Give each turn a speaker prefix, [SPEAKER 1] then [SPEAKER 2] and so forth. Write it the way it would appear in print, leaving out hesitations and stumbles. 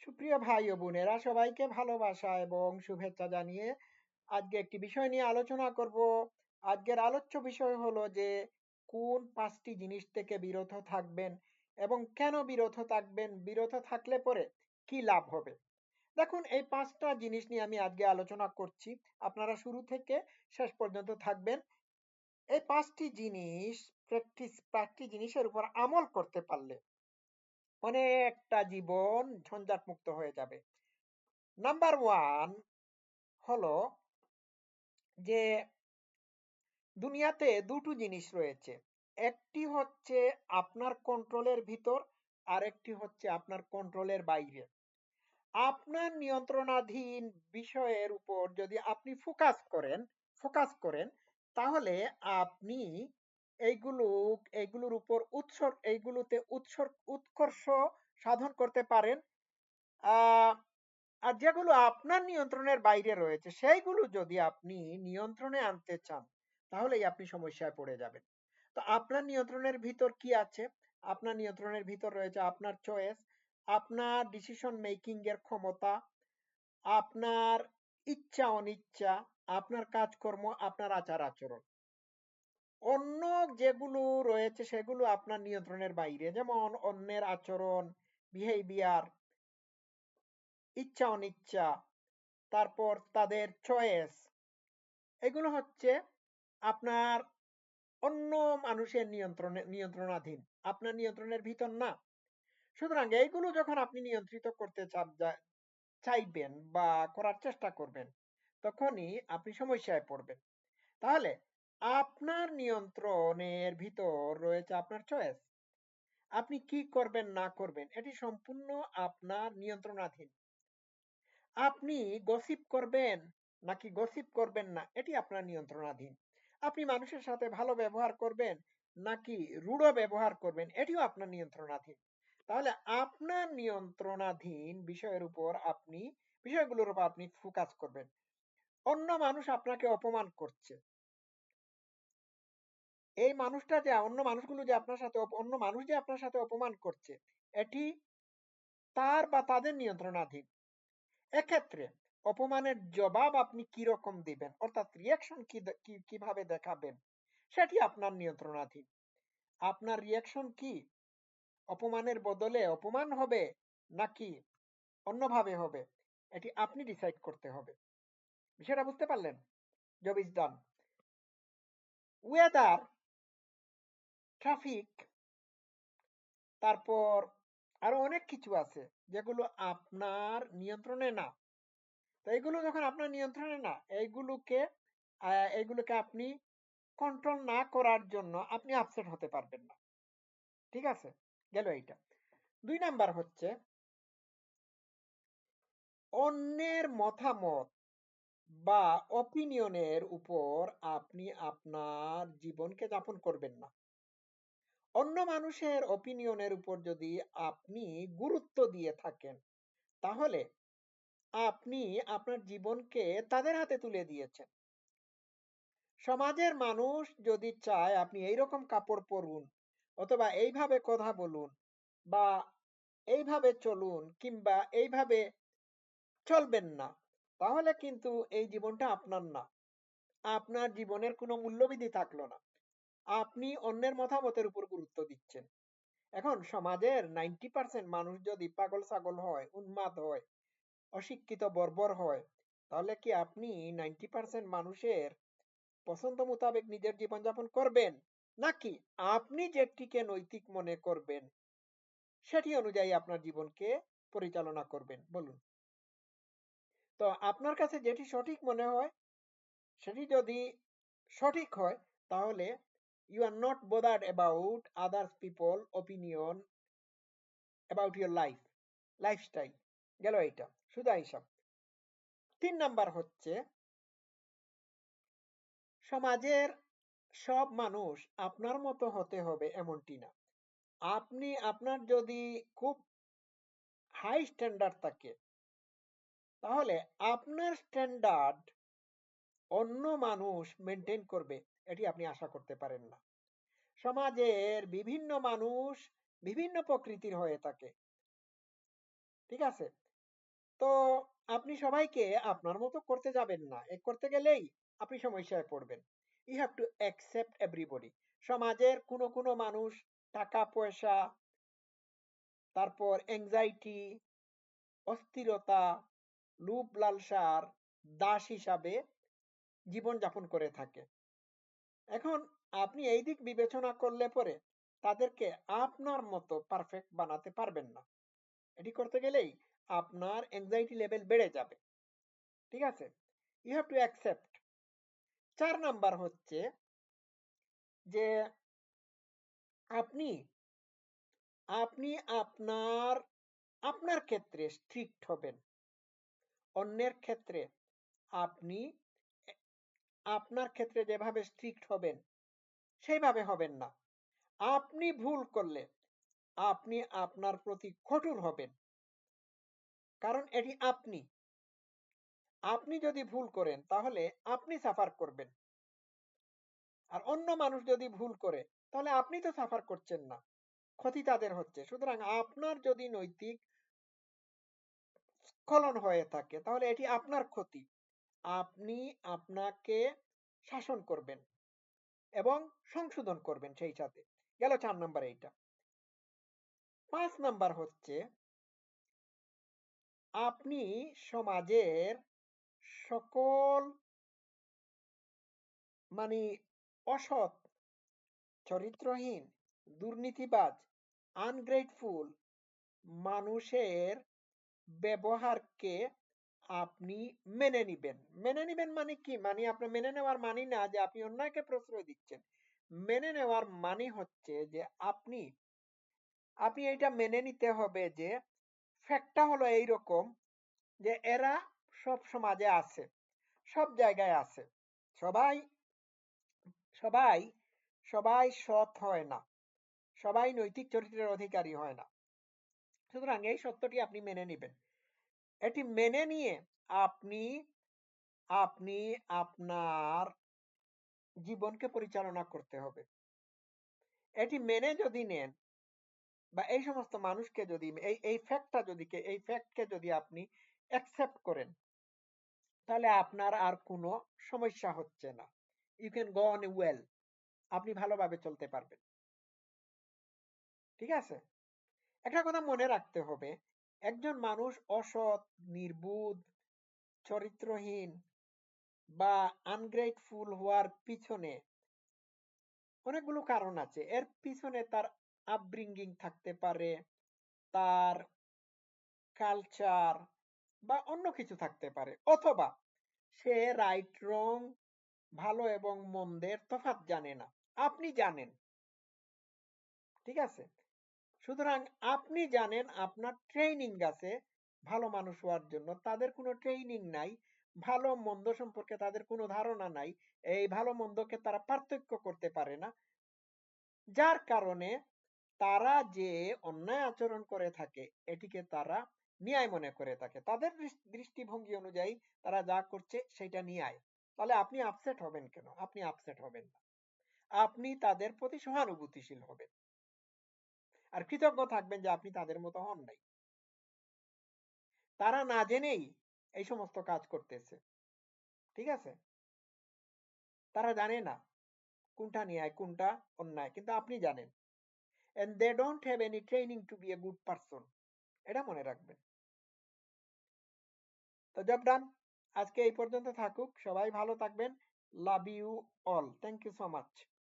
[SPEAKER 1] সুপ্রিয় ভাই ও বোনেরা, সবাইকে ভালোবাসা এবং শুভেচ্ছা জানিয়ে আজকে একটি বিষয় নিয়ে আলোচনা করব। আজকের আলোচ্য বিষয় হলো যে কোন 5টি জিনিস থেকে বিরত থাকবেন এবং কেন বিরত থাকবেন, বিরত থাকলে পরে কি লাভ হবে। দেখুন, এই 5টা জিনিস নিয়ে আমি আজকে আলোচনা করছি। আপনারা শুরু থেকে শেষ পর্যন্ত থাকবেন। এই 5টি জিনিসের উপর আমল করতে পারলে অনেকটা জীবন ঝঞ্ঝাট মুক্ত হয়ে যাবে। নাম্বার ওয়ান হলো যে দুনিয়াতে দুটো জিনিস রয়েছে। একটি হচ্ছে আপনার কন্ট্রোলের ভিতর, আর একটি হচ্ছে আপনার কন্ট্রোলের বাইরে। আপনার নিয়ন্ত্রণাধীন বিষয়ের উপর যদি আপনি ফোকাস করেন তাহলে আপনি এইগুলো এইগুলোর উপর উৎকর্ষ সাধন করতে পারেন। আহ আর যেগুলো আপনার নিয়ন্ত্রণের বাইরে রয়েছে সেইগুলো যদি আপনি নিয়ন্ত্রণে আনতে চান তাহলেই আপনি সমস্যায় পড়ে যাবেন। তো আপনার নিয়ন্ত্রণের ভিতর কি আছে? আপনার নিয়ন্ত্রণের ভিতর রয়েছে আপনার চয়েস, আপনার ডিসিশন মেকিং এর ক্ষমতা, আপনার ইচ্ছা অনিচ্ছা, আপনার কাজকর্ম, আপনার আচার আচরণ। অন্য যেগুলো রয়েছে সেগুলো আপনার নিয়ন্ত্রণের বাইরে, যেমন অন্যের আচরণ, বিহেভিয়ার, ইচ্ছা অনিচ্ছা, তারপর তাদের চয়েস, এগুলো হচ্ছে আপনার অন্য মানুষের নিয়ন্ত্রণাধীন, আপনার নিয়ন্ত্রণের ভিতর না। সুতরাং এইগুলো যখন আপনি নিয়ন্ত্রিত করতে চাইবেন বা করার চেষ্টা করবেন, তখনই আপনি সমস্যায় পড়বেন। তাহলে আপনার নিয়ন্ত্রণের ভিতর রয়েছে আপনার চয়েস। আপনি কি করবেন না করবেন এটি সম্পূর্ণ আপনার নিয়ন্ত্রণাধীন। আপনি গসিপ করবেন নাকি গসিপ করবেন না এটি আপনার নিয়ন্ত্রণাধীন। আপনি মানুষের সাথে ভালো ব্যবহার করবেন নাকি রূঢ় ব্যবহার করবেন এটিও আপনার নিয়ন্ত্রণাধীন। তাহলে আপনার নিয়ন্ত্রণাধীন বিষয়গুলোর উপর আপনি ফোকাস করবেন। অন্য মানুষ আপনাকে অপমান করছে, এই মানুষটা যে অন্য মানুষগুলো যে আপনার সাথে অন্য মানুষ যে আপনার সাথে অপমান করছে, এটি তার বা তাদের নিয়ন্ত্রণাধীন। এক্ষেত্রে অপমানের জবাব আপনি কি রকম দিবেন, অর্থাৎ রিয়াকশন কিভাবে দেখাবেন, সেটি আপনার নিয়ন্ত্রণাধীন। আপনার রিয়াকশন কি? অপমানের বদলে অপমান হবে নাকি অন্যভাবে হবে, এটি আপনি ডিসাইড করতে হবে। বিষয়টা বুঝতে পারলেন? Job is done. Weather, traffic, তারপর আরো অনেক কিছু আছে যেগুলো আপনার নিয়ন্ত্রণে না। তো এগুলো যখন আপনার নিয়ন্ত্রণে না, এইগুলোকে আপনি কন্ট্রোল না করার জন্য আপনি আপসেট হতে পারবেন না। ঠিক আছে, গেল এইটা। 2 নাম্বার হচ্ছে অন্যের মতামত বা অপিনিয়নের উপর আপনি আপনার জীবনকে যাপন করবেন না। অন্য মানুষের অপিনিয়নের উপর যদি আপনি গুরুত্ব দিয়ে থাকেন তাহলে আপনি আপনার জীবনকে তাদের হাতে তুলে দিয়েছেন। সমাজের মানুষ যদি চায় আপনি এইরকম কাপড় পরুন অথবা এইভাবে কথা বলুন বা এইভাবে চলুন কিংবা এইভাবে চলবেন না, তাহলে কিন্তু এই জীবনটা আপনার না। আপনার জীবনের কোনো মূল্যবিধি থাকলো না। আপনি অন্যের মতামতের উপর গুরুত্ব দিচ্ছেন। এখন সমাজের 90% মানুষ যদি পাগল ছাগল হয়, উন্মাদ হয়, অশিক্ষিত বর্বর হয়, তাহলে কি আপনি 90% মানুষের পছন্দ মোতাবেক নিজের জীবনযাপন করবেন, নাকি আপনি যেটিকে নৈতিক মনে করবেন সেটি অনুযায়ী আপনার জীবনকে পরিচালনা করবেন? বলুন। তো আপনার কাছে যেটি সঠিক মনে হয়, সেটি যদি সঠিক হয়, তাহলে you are not bothered about others people opinion about your lifestyle. গেল এটা, শুধু হিসাব। 3 নাম্বার হচ্ছে সমাজের সব মানুষ আপনার মতো হতে হবে এমনটি না। আপনার যদি খুব হাই স্ট্যান্ডার্ড থাকে, তাহলে আপনার স্ট্যান্ডার্ড অন্য মানুষ মেনটেন করবে এটি আপনি আশা করতে পারেন না। সমাজের বিভিন্ন মানুষ বিভিন্ন প্রকৃতির হয়ে থাকে। ঠিক আছে? তো আপনি সবাইকে আপনার মতো করতে যাবেন না। করতে গেলেই আপনি সমস্যায় পড়বেন। You have to accept everybody. সমাজের কোনো মানুষ টাকা-পয়সা, তারপর anxiety, অস্থিরতা, লোভ লালসার দাস হিসাবে জীবনযাপন করে থাকে। এখন আপনি এই দিক বিবেচনা করলে পরে তাদেরকে আপনার মতো পারফেক্ট বানাতে পারবেন না। এটি করতে গেলেই আপনার anxiety লেভেল বেড়ে যাবে। ঠিক আছে? You have to accept. ৪ number হচ্ছে যে আপনি আপনি আপনার আপনার ক্ষেত্রে স্ট্রিক্ট হবেন। অন্যের ক্ষেত্রে আপনি এ আপনার ক্ষেত্রে যেভাবে স্ট্রিক্ট হবেন, সেইভাবে হবেন না। আপনি ভুল করলে আপনি আপনার প্রতি কঠোর হবেন। কারণ এটি আপনি। আপনি যদি ভুল করেন তাহলে আপনি সাফার করবেন। আর অন্য মানুষ যদি ভুল করে তাহলে আপনি তো সাফার করছেন না। ক্ষতি তাদের হচ্ছে। সুতরাং আপনার যদি নৈতিক স্খলন হয়ে থাকে তাহলে এটি আপনার ক্ষতি। আপনি আপনাকে শাসন করবেন এবং সংশোধন করবেন সেই সাথে। গেল ৪ নাম্বার এইটা। ৫ নাম্বার হচ্ছে আপনি সমাজের সকল মানে অসৎ, চরিত্রহীন, দুর্নীতিবাজ, আনগ্রেটফুল মানুষের ব্যবহারকে আপনি মেনে নিবেন। মেনে নিবেন মানে কি? মানে আপনি মেনে নেওয়ার মানে না যে আপনি অন্যায়কে প্রশ্রয় দিচ্ছেন। মেনে নেওয়ার মানে হচ্ছে যে আপনি আপনি এটা মেনে নিতে হবে যে ফ্যাক্টটা হলো এইরকম যে এরা সব সমাজে আছে, সব জায়গায় আছে। সবাই সবাই সবাই সৎ হয় না। সবাই নৈতিক চরিত্রের অধিকারী হয় না। সুতরাং এই সত্যটি আপনি মেনে নিবেন। এটি মেনে নিয়ে আপনি আপনি আপনার জীবনকে পরিচালনা করতে হবে। এটি মেনে যদি নেন বা এই সমস্ত মানুষকে যদি এই ফ্যাক্টকে যদি আপনি অ্যাকসেপ্ট করেন তাহলে আপনার আর কোনো সমস্যা হচ্ছে না। You can go on well. আপনি ভালোভাবে চলতে পারবেন। ঠিক আছে? একটা কথা মনে রাখতে হবে, একজন মানুষ অসৎ, নির্বুধ, চরিত্রহীন বা আনগ্রেটফুল হওয়ার পিছনে অনেকগুলো কারণ আছে। এর পিছনে তার আপব্রিঙ্গিং থাকতে পারে, তার কালচার বা অন্য কিছু থাকতে পারে। অথবা সে রাইট রং, ভালো এবং মন্দের তফাৎ জানে না। আপনি জানেন। ঠিক আছে? সুতরাং আপনি জানেন আপনার ট্রেনিং আছে ভালো মানুষ হওয়ার জন্য। তাদের কোনো ট্রেনিং নাই। ভালো মন্দ সম্পর্কে তাদের কোনো ধারণা নাই। এই ভালো মন্দকে তারা পার্থক্য করতে পারে না। যার কারণে তারা যে অন্যায় আচরণ করে থাকে এটিকে তারা ন্যায় মনে করে থাকে। তাদের দৃষ্টিভঙ্গি অনুযায়ী তারা যা করছে সেটা ন্যায়। তাহলে আপনি আপসেট হবেন কেন? আপনি আপসেট হবেন না। আপনি তাদের প্রতি সহানুভূতিশীল হবেন। আর কৃতজ্ঞ থাকবেন যে আপনি তাদের মতো হন নাই। তারা না জেনেই এই সমস্ত কাজ করতেছে। ঠিক আছে? তারা জানে না কোনটা ন্যায়, কোনটা অন্যায়। কিন্তু আপনি জানেন। And they don't have any training to be a good person. এটা মনে রাখবেন। তো জব ডান। আজকে এই পর্যন্ত থাকুক। সবাই ভালো থাকবেন। Love you all. Thank you so much.